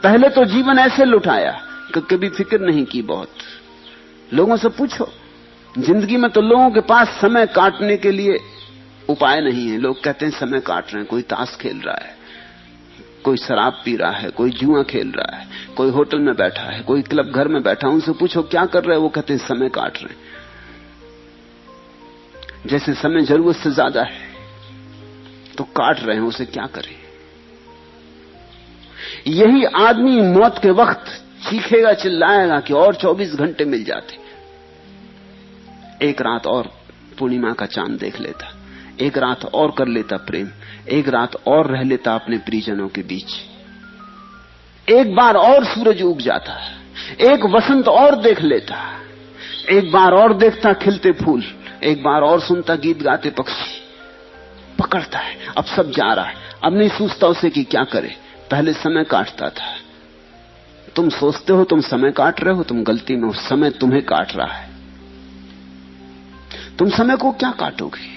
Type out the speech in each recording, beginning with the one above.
पहले तो जीवन ऐसे लुटाया कि कभी फिक्र नहीं की। बहुत लोगों से पूछो, जिंदगी में तो लोगों के पास समय काटने के लिए उपाय नहीं है। लोग कहते हैं समय काट रहे हैं, कोई ताश खेल रहा है, कोई शराब पी रहा है, कोई जुआ खेल रहा है, कोई होटल में बैठा है, कोई क्लब घर में बैठा। उनसे पूछो क्या कर रहे हैं, वो कहते हैं समय काट रहे हैं। जैसे समय जरूरत से ज्यादा है तो काट रहे हैं, उसे क्या करें। यही आदमी मौत के वक्त चीखेगा, चिल्लाएगा कि और 24 घंटे मिल जाते, एक रात और पूर्णिमा का चांद देख लेता, एक रात और कर लेता प्रेम, एक रात और रह लेता अपने परिजनों के बीच, एक बार और सूरज उग जाता, एक वसंत और देख लेता, एक बार और देखता खिलते फूल, एक बार और सुनता गीत गाते पक्षी। पकड़ता है, अब सब जा रहा है, अब नहीं सोचता उसे कि क्या करे। पहले समय काटता था। तुम सोचते हो तुम समय काट रहे हो, तुम गलती में हो, समय तुम्हें काट रहा है। तुम समय को क्या काटोगे?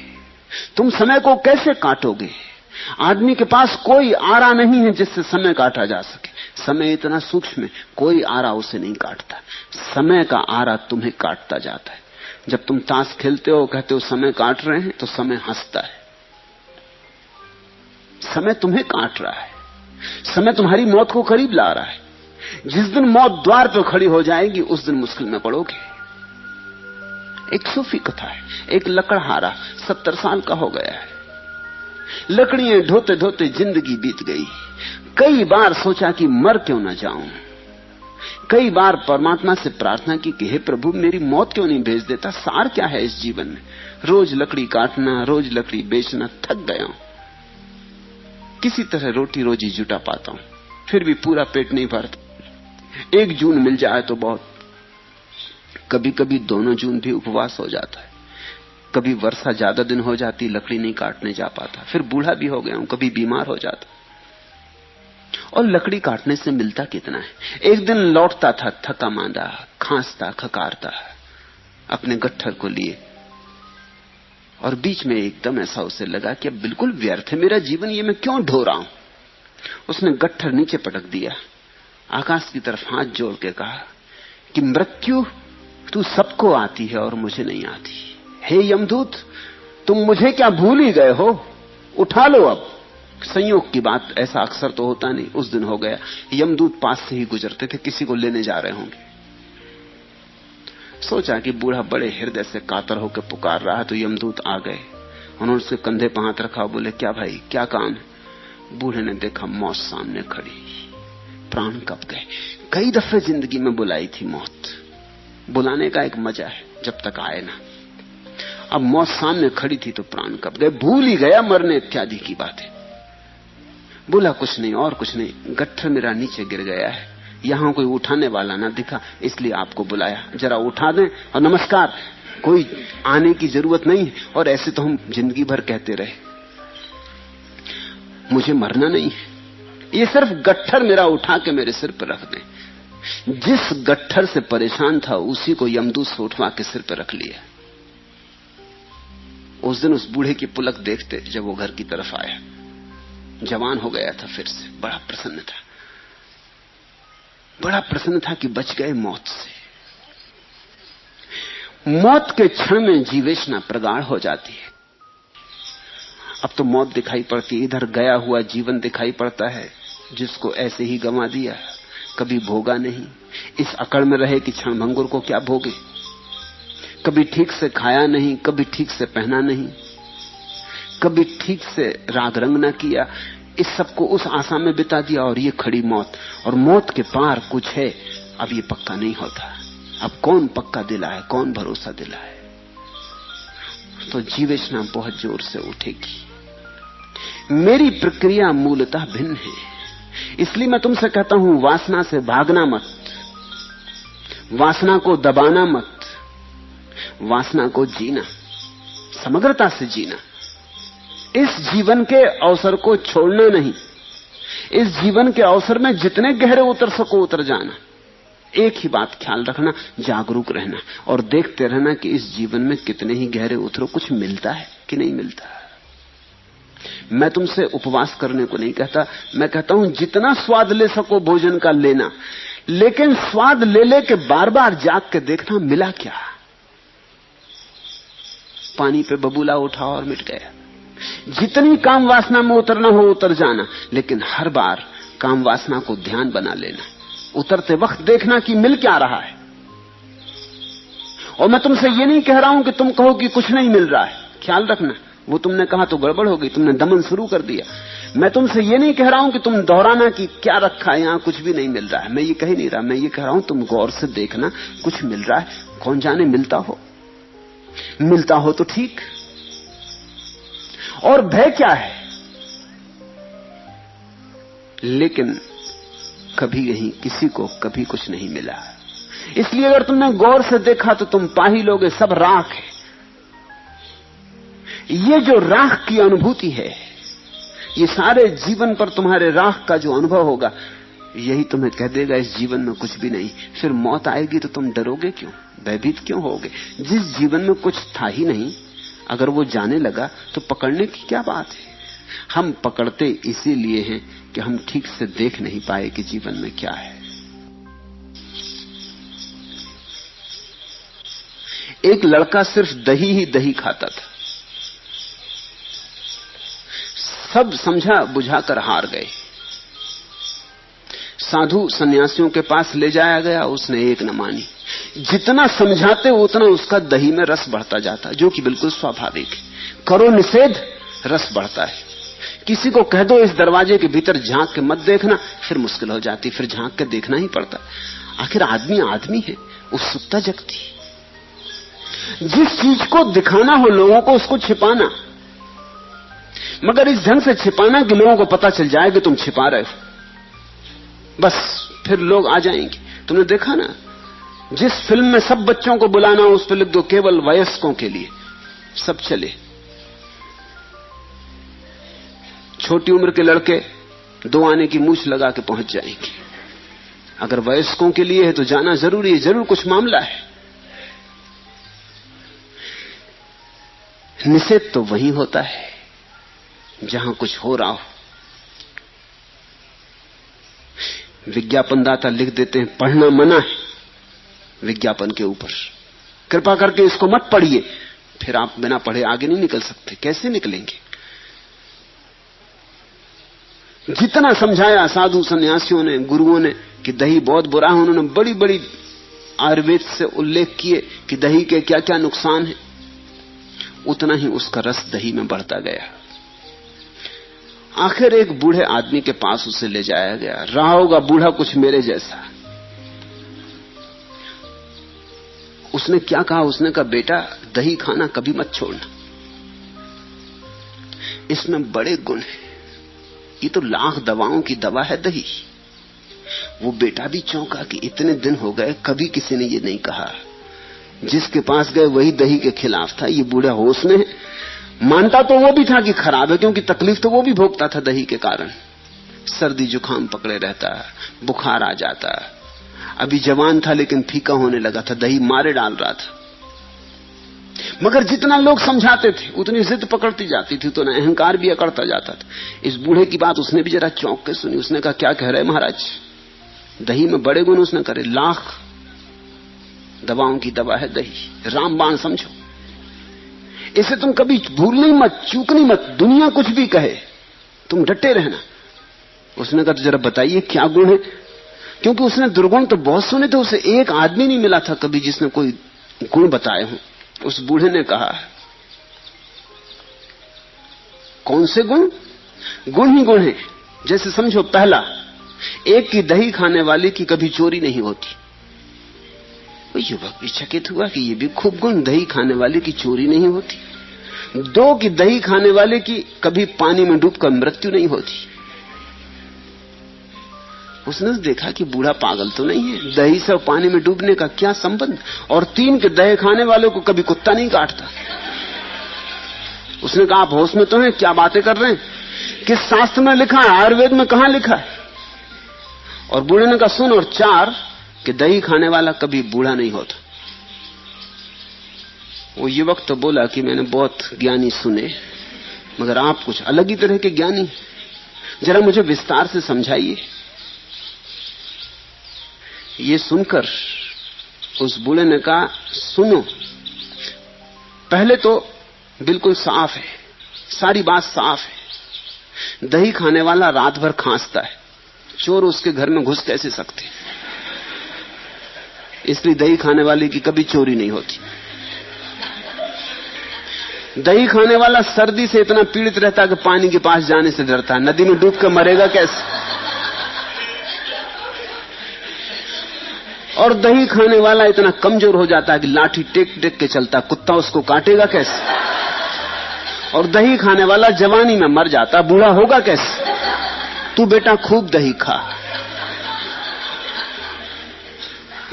तुम समय को कैसे काटोगे? आदमी के पास कोई आरा नहीं है जिससे समय काटा जा सके। समय इतना सूक्ष्म है, कोई आरा उसे नहीं काटता। समय का आरा तुम्हें काटता जाता है। जब तुम ताश खेलते हो, कहते हो समय काट रहे हैं, तो समय हंसता है। समय तुम्हें काट रहा है, समय तुम्हारी मौत को करीब ला रहा है। जिस दिन मौत द्वार पर खड़ी हो जाएगी, उस दिन मुश्किल में पड़ोगे। एक सूफी कथा है, एक लकड़हारा 70 साल का हो गया है। लकड़ियां ढोते ढोते जिंदगी बीत गई। कई बार सोचा कि मर क्यों ना जाऊं। कई बार परमात्मा से प्रार्थना की कि हे प्रभु, मेरी मौत क्यों नहीं भेज देता। सार क्या है इस जीवन में? रोज लकड़ी काटना, रोज लकड़ी बेचना, थक गया हूं। किसी तरह रोटी रोजी जुटा पाता हूं, फिर भी पूरा पेट नहीं भरता। 1 जून मिल जाए तो बहुत। कभी कभी 2 जून भी उपवास हो जाता है। कभी वर्षा ज्यादा दिन हो जाती, लकड़ी नहीं काटने जा पाता। फिर बूढ़ा भी हो गया हूं, कभी बीमार हो जाता। और लकड़ी काटने से मिलता कितना है। एक दिन लौटता था थका मांदा, खांसता खकारता अपने गट्ठर को लिए, और बीच में एकदम ऐसा उसे लगा कि अब बिल्कुल व्यर्थ है मेरा जीवन, ये मैं क्यों ढो रहा हूं। उसने गट्ठर नीचे पटक दिया, आकाश की तरफ हाथ जोड़ के कहा कि मृत्यु तू सबको आती है और मुझे नहीं आती। हे यमदूत, तुम मुझे क्या भूल ही गए हो? उठा लो अब। संयोग की बात, ऐसा अक्सर तो होता नहीं। उस दिन हो गया, यमदूत पास से ही गुजरते थे, किसी को लेने जा रहे होंगे। सोचा कि बूढ़ा बड़े हृदय से कातर होकर पुकार रहा है, तो यमदूत आ गए। उन्होंने उसके कंधे पर हाथ रखा, बोले क्या भाई, क्या काम है? बूढ़े ने देखा मौत सामने खड़ी, प्राण कब गए। कई दफे जिंदगी में बुलाई थी मौत, बुलाने का एक मजा है जब तक आए ना। अब मौत सामने खड़ी थी तो प्राण कब गए, भूल ही गया मरने इत्यादि की बातें। बोला कुछ नहीं और कुछ नहीं, गट्ठर मेरा नीचे गिर गया है, यहां कोई उठाने वाला ना दिखा, इसलिए आपको बुलाया, जरा उठा दें और नमस्कार। कोई आने की जरूरत नहीं है। और ऐसे तो हम जिंदगी भर कहते रहे मुझे मरना नहीं है, ये सिर्फ गट्ठर मेरा उठा के मेरे सिर पर रख दें। जिस गट्ठर से परेशान था उसी को यमदूत से उठवा के सिर पर रख लिया। उस दिन उस बूढ़े की पुलक देखते जब वो घर की तरफ आया, जवान हो गया था फिर से, बड़ा प्रसन्न था, बड़ा प्रसन्न था कि बच गए मौत से। मौत के क्षण में जीवेशना प्रगाढ़ हो जाती है। अब तो मौत दिखाई पड़ती, इधर गया हुआ जीवन दिखाई पड़ता है जिसको ऐसे ही गंवा दिया, कभी भोगा नहीं। इस अकड़ में रहे कि क्षणभंगुर को क्या भोगे। कभी ठीक से खाया नहीं, कभी ठीक से पहना नहीं, कभी ठीक से राग रंग ना किया। इस सबको उस आशा में बिता दिया, और ये खड़ी मौत, और मौत के पार कुछ है। अब ये पक्का नहीं होता। अब कौन पक्का दिलाए, कौन भरोसा दिलाए। तो जीवेशना बहुत जोर से उठेगी। मेरी प्रक्रिया मूलतः भिन्न है, इसलिए मैं तुमसे कहता हूं, वासना से भागना मत, वासना को दबाना मत, वासना को जीना, समग्रता से जीना। इस जीवन के अवसर को छोड़ना नहीं। इस जीवन के अवसर में जितने गहरे उतर सको उतर जाना। एक ही बात ख्याल रखना, जागरूक रहना और देखते रहना कि इस जीवन में कितने ही गहरे उतरो, कुछ मिलता है कि नहीं मिलता। मैं तुमसे उपवास करने को नहीं कहता, मैं कहता हूं जितना स्वाद ले सको भोजन का लेना, लेकिन स्वाद ले लेके बार बार जाग के देखना मिला क्या। पानी पे बबूला उठा और मिट गया। जितनी काम वासना में उतरना हो उतर जाना, लेकिन हर बार काम वासना को ध्यान बना लेना, उतरते वक्त देखना कि मिल क्या रहा है। और मैं तुमसे ये नहीं कह रहा हूं कि तुम कहो कि कुछ नहीं मिल रहा है, ख्याल रखना, वो तुमने कहा तो गड़बड़ हो गई, तुमने दमन शुरू कर दिया। मैं तुमसे ये नहीं कह रहा हूं कि तुम दोहराना कि क्या रखा है यहां, कुछ भी नहीं मिल रहा है, मैं ये कह ही नहीं रहा। मैं ये कह रहा हूं तुम गौर से देखना, कुछ मिल रहा है, कौन जाने मिलता हो तो ठीक। और भय क्या है, लेकिन कभी यहीं किसी को कभी कुछ नहीं मिला। इसलिए अगर तुमने गौर से देखा तो तुम पा ही लोगे सब राख है। ये जो राख की अनुभूति है, ये सारे जीवन पर तुम्हारे राख का जो अनुभव होगा, यही तुम्हें कह देगा इस जीवन में कुछ भी नहीं। फिर मौत आएगी तो तुम डरोगे क्यों, भयभीत क्यों होगे? जिस जीवन में कुछ था ही नहीं, अगर वो जाने लगा तो पकड़ने की क्या बात है। हम पकड़ते इसीलिए हैं कि हम ठीक से देख नहीं पाए कि जीवन में क्या है। एक लड़का सिर्फ दही ही दही खाता था, सब समझा बुझाकर हार गए। साधु सन्यासियों के पास ले जाया गया, उसने एक न मानी। जितना समझाते उतना उसका दही में रस बढ़ता जाता, जो कि बिल्कुल स्वाभाविक है। करो निषेध, रस बढ़ता है। किसी को कह दो इस दरवाजे के भीतर झांक के मत देखना, फिर मुश्किल हो जाती, फिर झांक के देखना ही पड़ता। आखिर आदमी आदमी है, उत्सुकता जगती। जिस चीज को दिखाना हो लोगों को, उसको छिपाना, मगर इस ढंग से छिपाना कि लोगों को पता चल जाए कि तुम छिपा रहे हो, बस फिर लोग आ जाएंगे। तुमने देखा ना, जिस फिल्म में सब बच्चों को बुलाना उस पर लिख दो केवल वयस्कों के लिए, सब चले। छोटी उम्र के लड़के 2 आने की मूछ लगा के पहुंच जाएंगे। अगर वयस्कों के लिए है तो जाना जरूरी है, जरूर कुछ मामला है। निषेध तो वही होता है जहां कुछ हो रहा हो। विज्ञापनदाता लिख देते हैं पढ़ना मना है विज्ञापन के ऊपर, कृपा करके इसको मत पढ़िए। फिर आप बिना पढ़े आगे नहीं निकल सकते। कैसे निकलेंगे? जितना समझाया साधु सन्यासियों ने, गुरुओं ने कि दही बहुत बुरा है, उन्होंने बड़ी बड़ी आयुर्वेद से उल्लेख किए कि दही के क्या क्या नुकसान है, उतना ही उसका रस दही में बढ़ता गया। आखिर एक बूढ़े आदमी के पास उसे ले जाया गया। रहा होगा बूढ़ा कुछ मेरे जैसा। उसने क्या कहा? उसने कहा बेटा दही खाना कभी मत छोड़ना, इसमें बड़े गुण हैं, ये तो लाख दवाओं की दवा है दही। वो बेटा भी चौंका कि इतने दिन हो गए कभी किसी ने ये नहीं कहा। जिसके पास गए वही दही के खिलाफ था। ये बूढ़ा होश में है, मानता तो वो भी था कि खराब है, क्योंकि तकलीफ तो वो भी भोगता था दही के कारण। सर्दी जुकाम पकड़े रहता, बुखार आ जाता। अभी जवान था लेकिन फीका होने लगा था, दही मारे डाल रहा था। मगर जितना लोग समझाते थे उतनी जिद पकड़ती जाती थी, तो ना अहंकार भी अकड़ता जाता था। इस बूढ़े की बात उसने भी जरा चौंक के सुनी। उसने कहा क्या कह रहे महाराज, दही में बड़े गुण? उसने करे लाख दवाओं की दवा है दही, रामबाण समझो। इसे तुम कभी भूलनी मत, चूकनी मत, दुनिया कुछ भी कहे तुम डटे रहना। उसने कहा तो जरा बताइए क्या गुण है, क्योंकि उसने दुर्गुण तो बहुत सुने थे, उसे एक आदमी नहीं मिला था कभी जिसने कोई गुण बताए हों। उस बूढ़े ने कहा कौन से गुण? गुण ही गुण है। जैसे समझो, पहला, एक की दही खाने वाले की कभी चोरी नहीं होती। वो युवक भी चकित हुआ कि ये भी खूब गुण, दही खाने वाले की चोरी नहीं होती। 2 की दही खाने वाले की कभी पानी में डूबकर मृत्यु नहीं होती। उसने देखा कि बूढ़ा पागल तो नहीं है, दही से पानी में डूबने का क्या संबंध। और 3 के दही खाने वालों को कभी कुत्ता नहीं काटता। उसने कहा आप होश में तो हैं, क्या बातें कर रहे हैं, किस शास्त्र में लिखा है, आयुर्वेद में कहां लिखा है? और बूढ़े ने कहा सुन, और 4 कि दही खाने वाला कभी बूढ़ा नहीं होता। वो युवक तो बोला कि मैंने बहुत ज्ञानी सुने, मगर आप कुछ अलग ही तरह के ज्ञानी, जरा मुझे विस्तार से समझाइए। ये सुनकर उस बूढ़े ने कहा, सुनो, पहले तो बिल्कुल साफ है, सारी बात साफ है। दही खाने वाला रात भर खांसता है, चोर उसके घर में घुस कैसे सकते? इसलिए दही खाने वाले की कभी चोरी नहीं होती। दही खाने वाला सर्दी से इतना पीड़ित रहता है कि पानी के पास जाने से डरता है। नदी में डूब कर मरेगा कैसे? और दही खाने वाला इतना कमजोर हो जाता है कि लाठी टेक टेक के चलता, कुत्ता उसको काटेगा कैसे? और दही खाने वाला जवानी में मर जाता, बूढ़ा होगा कैसे? तू बेटा खूब दही खा।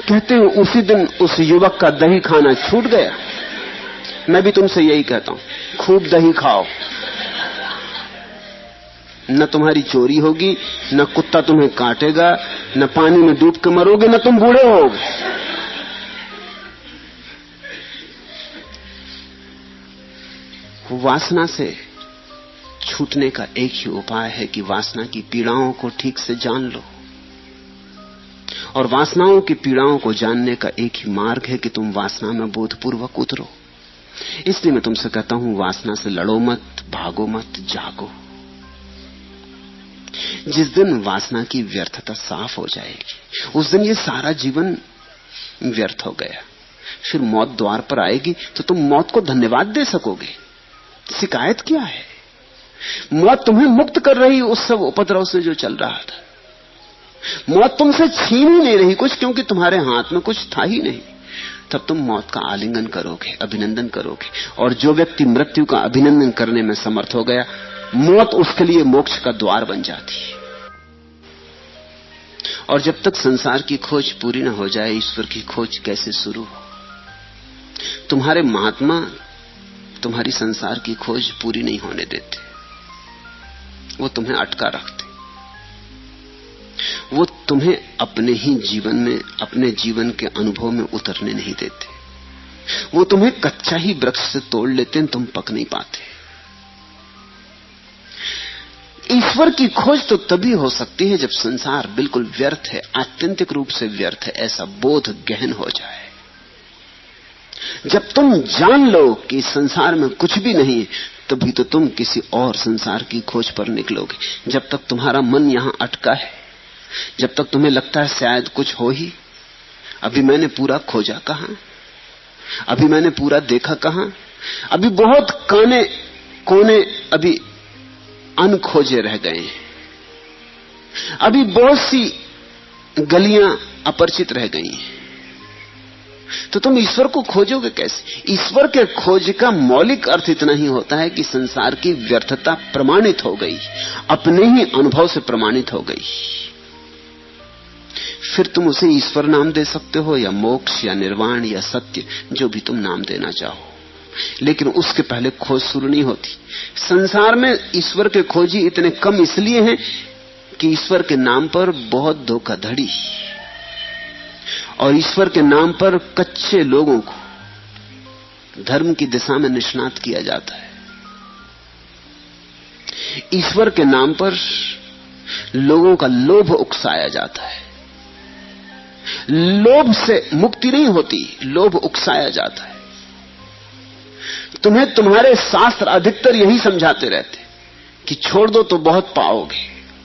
कहते हैं उसी दिन उस युवक का दही खाना छूट गया। मैं भी तुमसे यही कहता हूं, खूब दही खाओ, न तुम्हारी चोरी होगी, न कुत्ता तुम्हें काटेगा, न पानी में डूब के मरोगे, न तुम बूढ़े होगे। वासना से छूटने का एक ही उपाय है कि वासना की पीड़ाओं को ठीक से जान लो, और वासनाओं की पीड़ाओं को जानने का एक ही मार्ग है कि तुम वासना में बोधपूर्वक उतरो। इसलिए मैं तुमसे कहता हूं, वासना से लड़ो मत, भागो मत, जागो। जिस दिन वासना की व्यर्थता साफ हो जाएगी, उस दिन ये सारा जीवन व्यर्थ हो गया। फिर मौत द्वार पर आएगी तो तुम मौत को धन्यवाद दे सकोगे। शिकायत क्या है? मौत तुम्हें मुक्त कर रही उस सब उपद्रव से जो चल रहा था। मौत तुमसे छीन ही नहीं रही कुछ, क्योंकि तुम्हारे हाथ में कुछ था ही नहीं। तब तुम मौत का आलिंगन करोगे, अभिनंदन करोगे। और जो व्यक्ति मृत्यु का अभिनंदन करने में समर्थ हो गया, मौत उसके लिए मोक्ष का द्वार बन जाती है। और जब तक संसार की खोज पूरी न हो जाए, ईश्वर की खोज कैसे शुरू हो? तुम्हारे महात्मा तुम्हारी संसार की खोज पूरी नहीं होने देते, वो तुम्हें अटका रखते। वो तुम्हें अपने ही जीवन में, अपने जीवन के अनुभव में उतरने नहीं देते। वो तुम्हें कच्चा ही वृक्ष से तोड़ लेते हैं, तुम पक नहीं पाते। ईश्वर की खोज तो तभी हो सकती है जब संसार बिल्कुल व्यर्थ है, आत्यंतिक रूप से व्यर्थ है, ऐसा बोध गहन हो जाए। जब तुम जान लो कि संसार में कुछ भी नहीं, तभी तो तुम किसी और संसार की खोज पर निकलोगे। जब तक तुम्हारा मन यहां अटका है, जब तक तुम्हें लगता है शायद कुछ हो ही, अभी मैंने पूरा खोजा कहां, अभी मैंने पूरा देखा कहां, अभी बहुत काने कोने अभी अनखोजे रह गए हैं, अभी बहुत सी गलियां अपरिचित रह गई हैं, तो तुम ईश्वर को खोजोगे कैसे? ईश्वर के खोज का मौलिक अर्थ इतना ही होता है कि संसार की व्यर्थता प्रमाणित हो गई, अपने ही अनुभव से प्रमाणित हो गई। फिर तुम उसे ईश्वर नाम दे सकते हो, या मोक्ष, या निर्वाण, या सत्य, जो भी तुम नाम देना चाहो। लेकिन उसके पहले खोज शुरू नहीं होती। संसार में ईश्वर के खोजी इतने कम इसलिए हैं कि ईश्वर के नाम पर बहुत धोखाधड़ी, और ईश्वर के नाम पर कच्चे लोगों को धर्म की दिशा में निष्णात किया जाता है। ईश्वर के नाम पर लोगों का लोभ उकसाया जाता है। लोभ से मुक्ति नहीं होती, लोभ उकसाया जाता है। तुम्हें तुम्हारे शास्त्र अधिकतर यही समझाते रहते कि छोड़ दो तो बहुत पाओगे,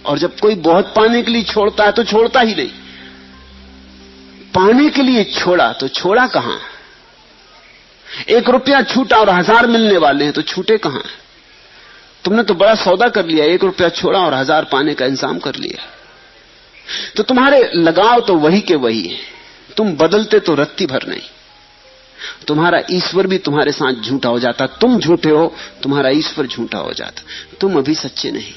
और जब कोई बहुत पाने के लिए छोड़ता है तो छोड़ता ही नहीं। पाने के लिए छोड़ा तो छोड़ा कहां? 1 रुपया छूटा और 1000 मिलने वाले हैं, तो छूटे कहां? तुमने तो बड़ा सौदा कर लिया, 1 रुपया छोड़ा और 1000 पाने का इंतजाम कर लिया। तो तुम्हारे लगाव तो वही के वही है, तुम बदलते तो रत्ती भर नहीं। तुम्हारा ईश्वर भी तुम्हारे साथ झूठा हो जाता, तुम झूठे हो, तुम्हारा ईश्वर झूठा हो जाता। तुम अभी सच्चे नहीं।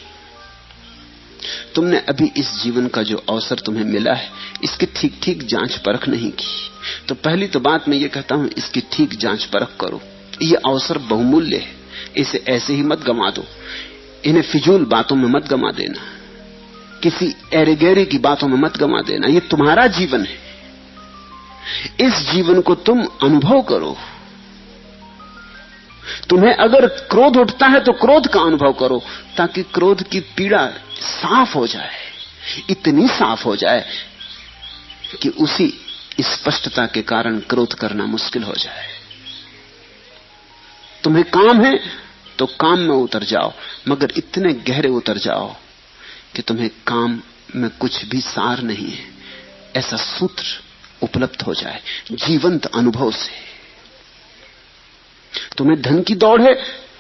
तुमने अभी इस जीवन का जो अवसर तुम्हें मिला है, इसकी ठीक ठीक जांच परख नहीं की। तो पहली तो बात मैं ये कहता हूं, इसकी ठीक जांच परख करो। ये अवसर बहुमूल्य है, इसे ऐसे ही मत गंवा दो। इन्हें फिजूल बातों में मत गंवा देना, किसी एरेगेरे की बातों में मत गंवा देना। ये तुम्हारा जीवन है, इस जीवन को तुम अनुभव करो। तुम्हें अगर क्रोध उठता है तो क्रोध का अनुभव करो, ताकि क्रोध की पीड़ा साफ हो जाए, इतनी साफ हो जाए कि उसी स्पष्टता के कारण क्रोध करना मुश्किल हो जाए। तुम्हें काम है तो काम में उतर जाओ, मगर इतने गहरे उतर जाओ कि तुम्हें काम में कुछ भी सार नहीं है, ऐसा सूत्र उपलब्ध हो जाए जीवंत अनुभव से। तुम्हें धन की दौड़ है,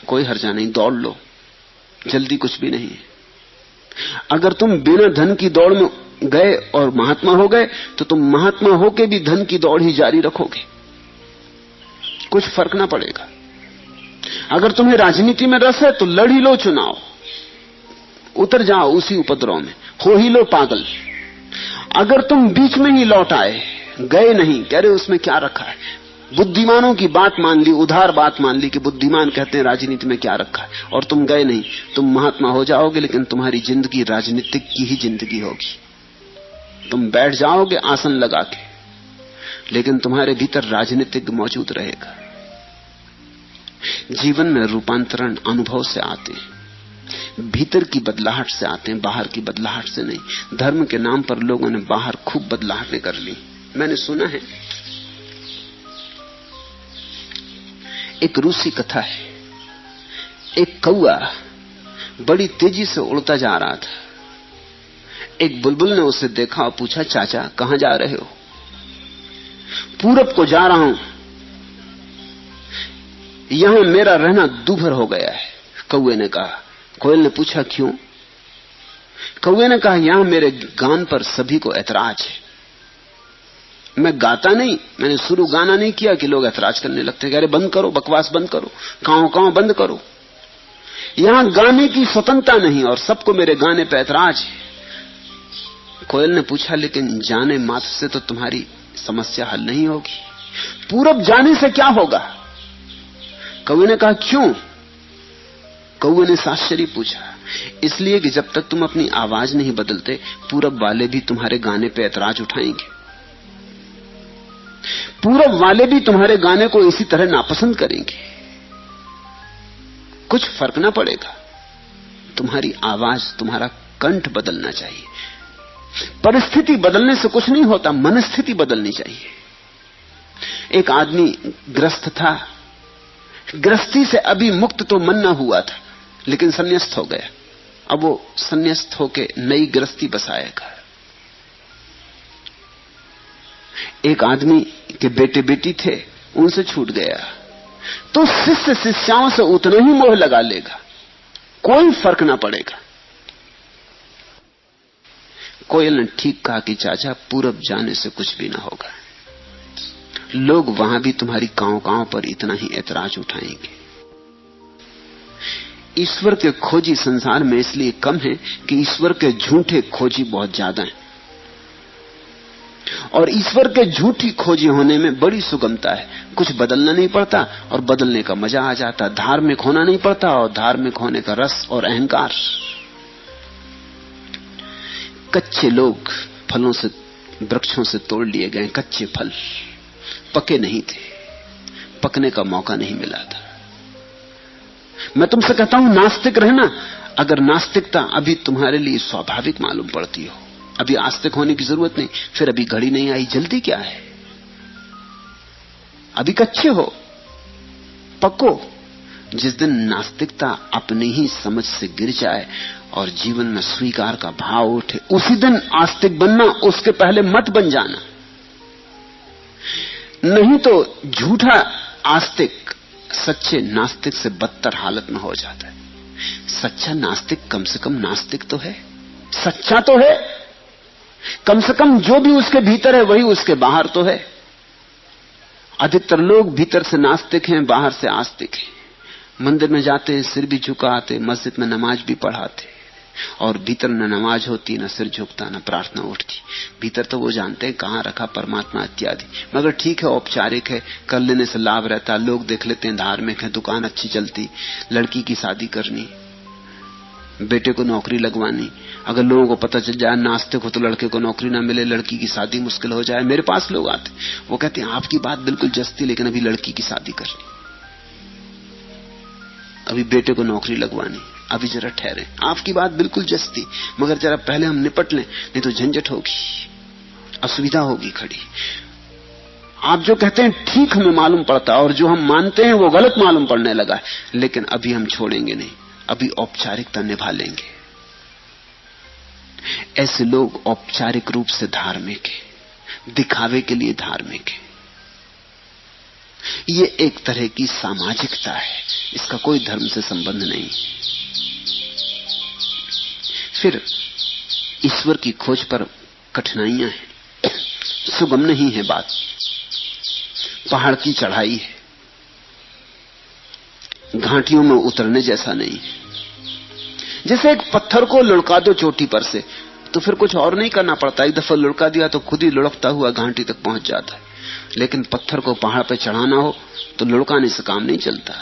कोई हर्जा नहीं, दौड़ लो, जल्दी कुछ भी नहीं है। अगर तुम बिना धन की दौड़ में गए और महात्मा हो गए तो तुम महात्मा होके भी धन की दौड़ ही जारी रखोगे, कुछ फर्क ना पड़ेगा। अगर तुम्हें राजनीति में रस है तो लड़ ही लो चुनाव, उतर जाओ उसी उपद्रव में, हो ही लो पागल। अगर तुम बीच में ही लौट आए, गए नहीं, कह रहे उसमें क्या रखा है, बुद्धिमानों की बात मान ली, उधार बात मान ली कि बुद्धिमान कहते हैं राजनीति में क्या रखा है, और तुम गए नहीं, तुम महात्मा हो जाओगे, लेकिन तुम्हारी जिंदगी राजनीतिक की ही जिंदगी होगी। तुम बैठ जाओगे आसन लगा के, लेकिन तुम्हारे भीतर राजनीतिक मौजूद रहेगा। जीवन में रूपांतरण अनुभव से आते हैं, भीतर की बदलाहट से आते हैं, बाहर की बदलाहट से नहीं। धर्म के नाम पर लोगों ने बाहर खूब बदलाहटें कर ली। मैंने सुना है, एक रूसी कथा है, एक कौआ बड़ी तेजी से उड़ता जा रहा था। एक बुलबुल ने उसे देखा और पूछा, चाचा कहां जा रहे हो? पूरब को जा रहा हूं, यहां मेरा रहना दूभर हो गया है, कौए ने कहा। कोयल ने पूछा क्यों? कौए ने कहा, यहां मेरे गान पर सभी को ऐतराज है। मैं गाता नहीं, मैंने शुरू गाना नहीं किया कि लोग ऐतराज करने लगते, कह रहे बंद करो, बकवास बंद करो, कांव कांव बंद करो। यहां गाने की स्वतंत्रता नहीं और सबको मेरे गाने पर ऐतराज है। कोयल ने पूछा, लेकिन जाने मात्र से तो तुम्हारी समस्या हल नहीं होगी, पूरब जाने से क्या होगा? कौए ने कहा क्यों? कौए ने आश्चर्य पूछा, इसलिए कि जब तक तुम अपनी आवाज नहीं बदलते, पूरब वाले भी तुम्हारे गाने पे ऐतराज उठाएंगे, पूरब वाले भी तुम्हारे गाने को इसी तरह नापसंद करेंगे। कुछ फर्क ना पड़ेगा, तुम्हारी आवाज, तुम्हारा कंठ बदलना चाहिए। परिस्थिति बदलने से कुछ नहीं होता, मनस्थिति बदलनी चाहिए। एक आदमी ग्रस्त था, ग्रस्ती से अभी मुक्त तो मन न हुआ था, लेकिन संन्यास्त हो गया। अब वो संन्यास्त होके नई ग्रस्ती बसाएगा। एक आदमी के बेटे बेटी थे, उनसे छूट गया, तो शिष्य शिष्याओं से उतना ही मोह लगा लेगा, कोई फर्क ना पड़ेगा। कोयल ने ठीक कहा कि चाचा पूरब जाने से कुछ भी ना होगा, लोग वहां भी तुम्हारी कांव कांव पर इतना ही ऐतराज उठाएंगे। ईश्वर के खोजी संसार में इसलिए कम है कि ईश्वर के झूठे खोजी बहुत ज्यादा हैं, और ईश्वर के झूठी खोजी होने में बड़ी सुगमता है। कुछ बदलना नहीं पड़ता और बदलने का मजा आ जाता, धार्मिक होना नहीं पड़ता और धार्मिक होने का रस और अहंकार। कच्चे लोग फलों से, वृक्षों से तोड़ लिए गए, कच्चे फल पके नहीं थे, पकने का मौका नहीं मिला था। मैं तुमसे कहता हूं नास्तिक रहना। अगर नास्तिकता अभी तुम्हारे लिए स्वाभाविक मालूम पड़ती हो, अभी आस्तिक होने की जरूरत नहीं, फिर अभी घड़ी नहीं आई, जल्दी क्या है? अभी कच्चे हो, पको। जिस दिन नास्तिकता अपनी ही समझ से गिर जाए और जीवन में स्वीकार का भाव उठे, उसी दिन आस्तिक बनना, उसके पहले मत बन जाना। नहीं तो झूठा आस्तिक सच्चे नास्तिक से बदतर हालत में हो जाता है। सच्चा नास्तिक कम से कम नास्तिक तो है, सच्चा तो है, कम से कम जो भी उसके भीतर है वही उसके बाहर तो है। अधिकतर लोग भीतर से नास्तिक हैं, बाहर से आस्तिक हैं। मंदिर में जाते हैं, सिर भी झुकाते, मस्जिद में नमाज भी पढ़ाते, और भीतर न नमाज होती, न सिर झुकता, न प्रार्थना उठती। भीतर तो वो जानते हैं कहां रखा परमात्मा इत्यादि, मगर ठीक है, औपचारिक है, कर लेने से लाभ रहता, लोग देख लेते हैं, धार्मिक है, दुकान अच्छी चलती, लड़की की शादी करनी, बेटे को नौकरी लगवानी। अगर लोगों को पता चल जाए नास्तिक हो तो लड़के को नौकरी ना मिले, लड़की की शादी मुश्किल हो जाए। मेरे पास लोग आते, वो कहते हैं आपकी बात बिल्कुल जस्ती, लेकिन अभी लड़की की शादी करनी। अभी बेटे को नौकरी लगवानी, अभी जरा ठहरे। आपकी बात बिल्कुल जस्ती, मगर जरा पहले हम निपट लें, नहीं तो झंझट होगी, असुविधा होगी खड़ी। आप जो कहते हैं ठीक हमें मालूम पड़ता, और जो हम मानते हैं वो गलत मालूम पड़ने लगा है, लेकिन अभी हम छोड़ेंगे नहीं, अभी औपचारिकता निभा लेंगे। ऐसे लोग औपचारिक रूप से धार्मिक है, दिखावे के लिए धार्मिक है। ये एक तरह की सामाजिकता है, इसका कोई धर्म से संबंध नहीं। फिर ईश्वर की खोज पर कठिनाइयां हैं, सुगम नहीं है बात, पहाड़ की चढ़ाई है, घाटियों में उतरने जैसा नहीं है। जैसे एक पत्थर को लुढ़का दो चोटी पर से तो फिर कुछ और नहीं करना पड़ता, एक दफा लुढ़का दिया तो खुद ही लुढ़कता हुआ घाटी तक पहुंच जाता है। लेकिन पत्थर को पहाड़ पर चढ़ाना हो तो लुढ़काने से काम नहीं चलता,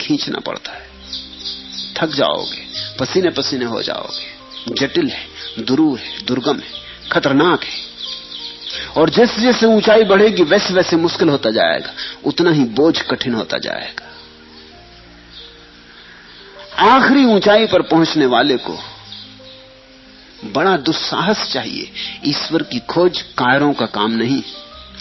खींचना पड़ता है, थक जाओगे, पसीने पसीने हो जाओगे। जटिल है, दुरूह है, दुर्गम है, खतरनाक है, और जैसे जैसे ऊंचाई बढ़ेगी वैसे वैसे मुश्किल होता जाएगा, उतना ही बोझ कठिन होता जाएगा। आखिरी ऊंचाई पर पहुंचने वाले को बड़ा दुस्साहस चाहिए। ईश्वर की खोज कायरों का काम नहीं,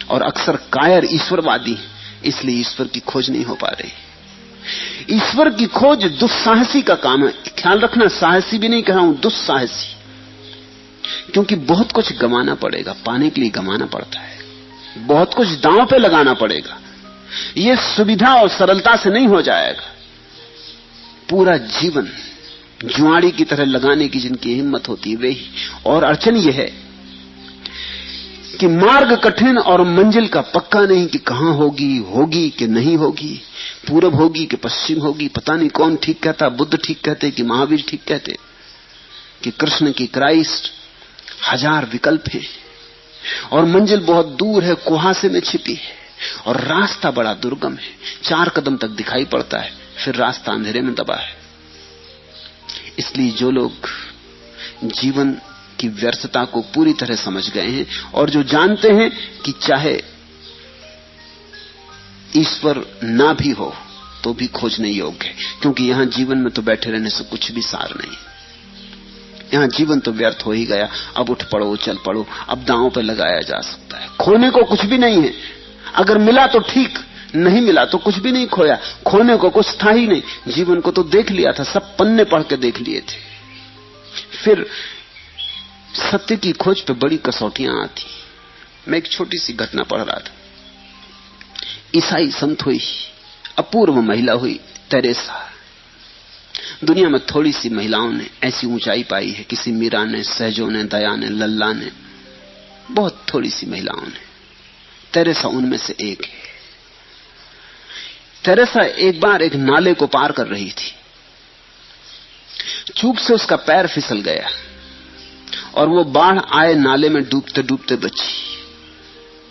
और अक्सर कायर ईश्वरवादी, इसलिए ईश्वर की खोज नहीं हो पा रही। ईश्वर की खोज दुस्साहसी का काम है। ख्याल रखना, साहसी भी नहीं कह रहा हूं, दुस्साहसी, क्योंकि बहुत कुछ गंवाना पड़ेगा, पाने के लिए गंवाना पड़ता है, बहुत कुछ दांव पे लगाना पड़ेगा। यह सुविधा और सरलता से नहीं हो जाएगा। पूरा जीवन जुआड़ी की तरह लगाने की जिनकी हिम्मत होती है वे ही। और अड़चन यह है कि मार्ग कठिन और मंजिल का पक्का नहीं कि कहां होगी, होगी कि नहीं होगी, पूरब होगी कि पश्चिम होगी, पता नहीं कौन ठीक कहता, बुद्ध ठीक कहते कि महावीर ठीक कहते कि कृष्ण की क्राइस्ट। हजार विकल्प हैं और मंजिल बहुत दूर है, कुहासे में छिपी है, और रास्ता बड़ा दुर्गम है। 4 कदम तक दिखाई पड़ता है, फिर रास्ता अंधेरे में दबा है। इसलिए जो लोग जीवन की व्यर्थता को पूरी तरह समझ गए हैं और जो जानते हैं कि चाहे ईश्वर ना भी हो तो भी खोजने योग्य है, क्योंकि यहां जीवन में तो बैठे रहने से कुछ भी सार नहीं, यहां जीवन तो व्यर्थ हो ही गया। अब उठ पड़ो, चल पड़ो, अब दांव पे लगाया जा सकता है। खोने को कुछ भी नहीं है, अगर मिला तो ठीक, नहीं मिला तो कुछ भी नहीं खोया। खोने को कुछ था ही नहीं, जीवन को तो देख लिया था, सब पन्ने पढ़ के देख लिए थे। फिर सत्य की खोज पे बड़ी कसौटियां आती। मैं एक छोटी सी घटना पढ़ रहा था। ईसाई संत हुई, अपूर्व महिला हुई, तेरेसा। दुनिया में थोड़ी सी महिलाओं ने ऐसी ऊंचाई पाई है, किसी मीरा ने, सहजों ने, दया ने, लल्ला ने, बहुत थोड़ी सी महिलाओं ने। तेरेसा उनमें से एक है। तेरेसा एक बार एक नाले को पार कर रही थी, चूक से उसका पैर फिसल गया और वो बाढ़ आए नाले में डूबते डूबते बची।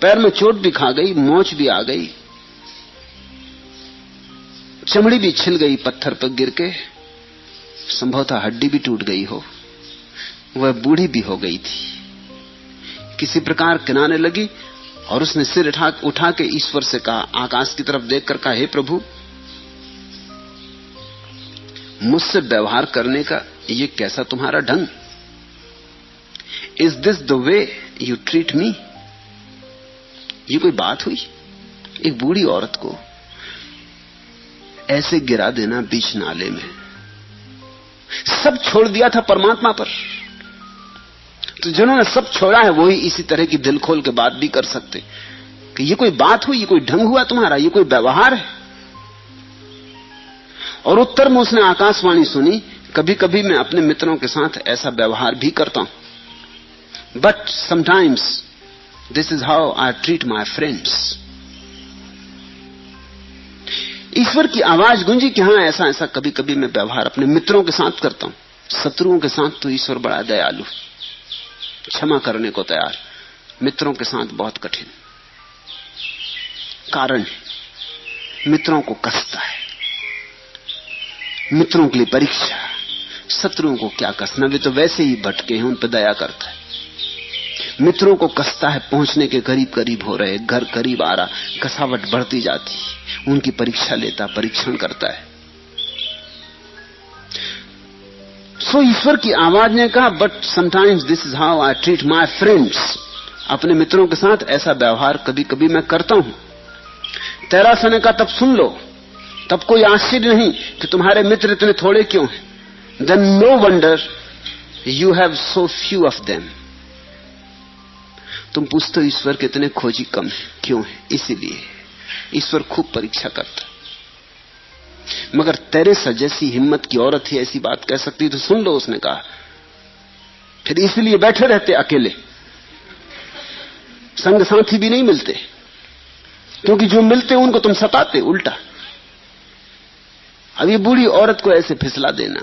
पैर में चोट भी खा गई, मोच भी आ गई, चमड़ी भी छिल गई पत्थर पर गिर के, संभवतः हड्डी भी टूट गई हो। वह बूढ़ी भी हो गई थी। किसी प्रकार किनारे लगी और उसने सिर उठा के ईश्वर से कहा, आकाश की तरफ देखकर कहा, हे प्रभु, मुझसे व्यवहार करने का ये कैसा तुम्हारा ढंग? Is this the way you treat me? ये कोई बात हुई? एक बूढ़ी औरत को ऐसे गिरा देना बीच नाले में। सब छोड़ दिया था परमात्मा पर, तो जिन्होंने सब छोड़ा है वही इसी तरह की दिल खोल के बात भी कर सकते कि ये कोई बात हुई, ये कोई ढंग हुआ तुम्हारा, ये कोई व्यवहार है? और उत्तर में उसने आकाशवाणी सुनी, कभी कभी मैं अपने मित्रों के साथ ऐसा व्यवहार भी करता हूं, but sometimes this is how I treat my friends. ईश्वर की आवाज गूंजी कि हां, ऐसा ऐसा कभी कभी मैं व्यवहार अपने मित्रों के साथ करता हूं। शत्रुओं के साथ तो ईश्वर बड़ा दयालु, क्षमा करने को तैयार, मित्रों के साथ बहुत कठिन। कारण मित्रों को कसता है, मित्रों के लिए परीक्षा। शत्रुओं को क्या कसना, वे तो वैसे ही भटके हैं, उन पर दया करता है। मित्रों को कसता है, पहुंचने के करीब करीब हो रहे, घर करीब आ रहा, कसावट बढ़ती जाती, उनकी परीक्षा लेता, परीक्षण करता है। सो ईश्वर की आवाज ने कहा, but sometimes this is how I treat my friends. अपने मित्रों के साथ ऐसा व्यवहार कभी कभी मैं करता हूं। तेरासा ने कहा, तब सुन लो, तब कोई आश्चर्य नहीं कि तुम्हारे मित्र इतने थोड़े क्यों हैं। Then no wonder you have so few of them. तुम पूछते हो ईश्वर के इतने खोजी कम है, क्यों है? इसीलिए ईश्वर खूब परीक्षा करता। मगर तेरेसा जैसी हिम्मत की औरत ही ऐसी बात कह सकती तो सुन लो, उसने कहा। फिर इसलिए बैठे रहते अकेले, संग साथी भी नहीं मिलते, क्योंकि जो मिलते उनको तुम सताते उल्टा। अब ये बूढ़ी औरत को ऐसे फिसला देना,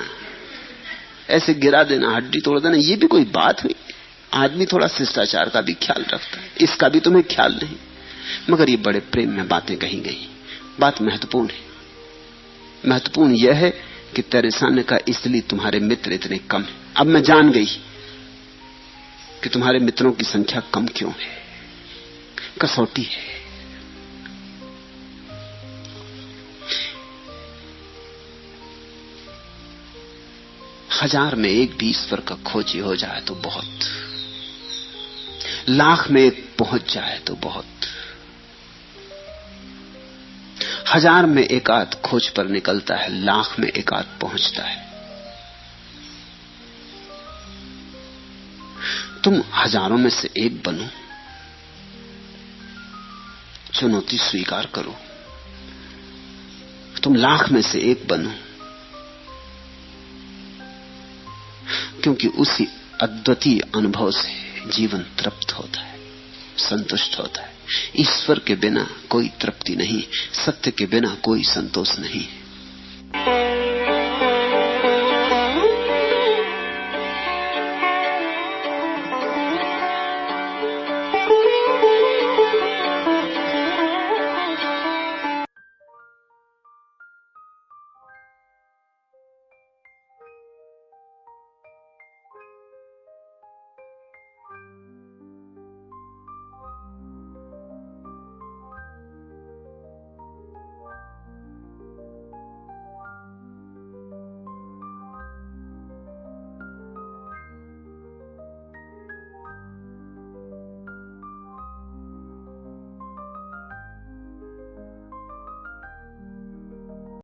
ऐसे गिरा देना, हड्डी तोड़ देना, ये भी कोई बात हुई? आदमी थोड़ा शिष्टाचार का भी ख्याल रखता है, इसका भी तुम्हें ख्याल नहीं। मगर ये बड़े प्रेम में बातें कही गई। बात महत्वपूर्ण है। महत्वपूर्ण यह है कि तेरेसा ने कहा, इसलिए तुम्हारे मित्र इतने कम हैं। अब मैं जान गई कि तुम्हारे मित्रों की संख्या कम क्यों है। कसौटी है। हजार में एक भी ईश्वर का खोजी हो जाए तो बहुत, लाख में एक पहुंच जाए तो बहुत, हजार में एक आध खोज पर निकलता है, लाख में एक आध पहुंचता है। तुम हजारों में से एक बनो, चुनौती स्वीकार करो। तुम लाख में से एक बनो, क्योंकि उसी अद्वितीय अनुभव से जीवन तृप्त होता है, संतुष्ट होता है। ईश्वर के बिना कोई तृप्ति नहीं, सत्य के बिना कोई संतोष नहीं।